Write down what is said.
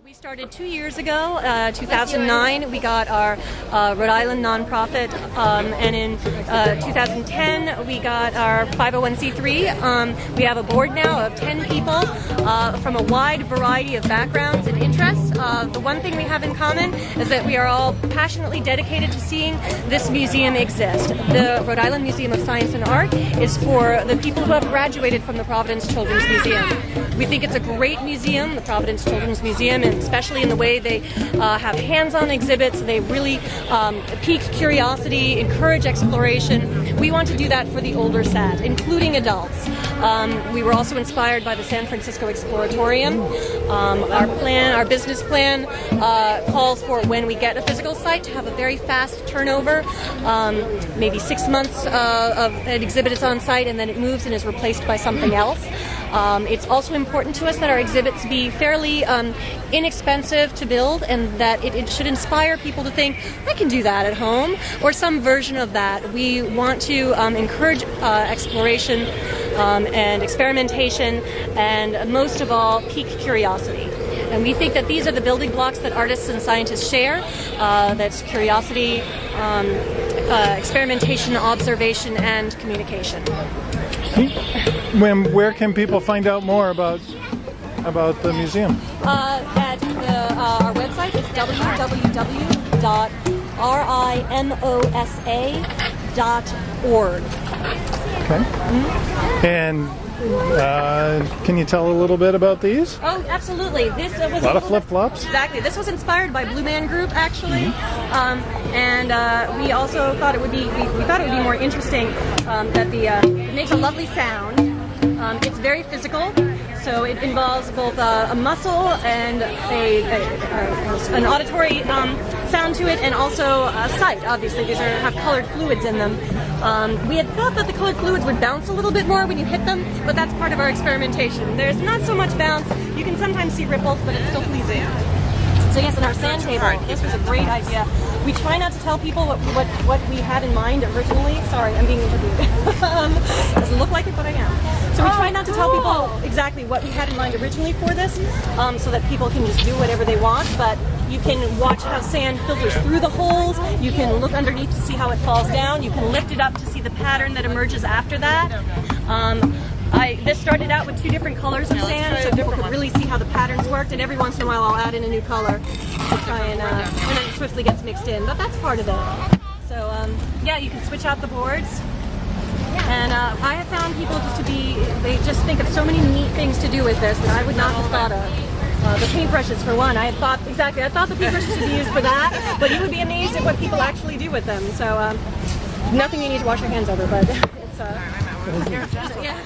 We started 2 years ago, 2009. We got our Rhode Island nonprofit, and in 2010 we got our 501c3. We have a board now of 10 people from a wide variety of backgrounds and interests. The one thing we have in common is that we are all passionately dedicated to seeing this museum exist. The Rhode Island Museum of Science and Art is for the people who have graduated from the Providence Children's Museum. We think it's a great museum, the Providence Children's Museum, and especially in the way they have hands-on exhibits. They really pique curiosity, encourage exploration. We want to do that for the older set, including adults. We were also inspired by the San Francisco Exploratorium. Our business plan calls for, when we get a physical site, to have a very fast turnover. Maybe 6 months of an exhibit is on site, and then it moves and is replaced by something else. It's also important to us that our exhibits be fairly inexpensive to build, and that it should inspire people to think, I can do that at home, or some version of that. We want to encourage exploration and experimentation, and most of all, pique curiosity. And we think that these are the building blocks that artists and scientists share. That's curiosity, experimentation, observation, and communication. Where can people find out more about the museum? At our website is www.rimosa.org. Okay. And can you tell a little bit about these? Oh, absolutely. This was a lot of flip-flops. Exactly. This was inspired by Blue Man Group, actually, and we also thought it would be more interesting that it makes a lovely sound. It's very physical, so it involves both a muscle and an auditory sound to it, and also a sight. Obviously, these have colored fluids in them. We had thought that the colored fluids would bounce a little bit more when you hit them, but that's part of our experimentation. There's not so much bounce. You can sometimes see ripples, but it's still pleasing. So yes, in our sand table, this was a great idea. We try not to tell people what we had in mind originally. Sorry, I'm being interviewed. Doesn't look like it, but I am. So we try not to tell people exactly what we had in mind originally for this, so that people can just do whatever they want, but you can watch how sand filters through the holes. You can look underneath to see how it falls down. You can lift it up to see the pattern that emerges after that. This started out with 2 different colors of sand, so people could really see how the patterns worked, and every once in a while I'll add in a new color to try and when it swiftly gets mixed in, but that's part of it. So yeah, you can switch out the boards. And I have found people they just think of so many neat things to do with this that I would not have thought of. The paintbrushes, for one. I thought the paintbrushes should be used for that, but you would be amazed at what people actually do with them. So nothing you need to wash your hands over, but it's yeah.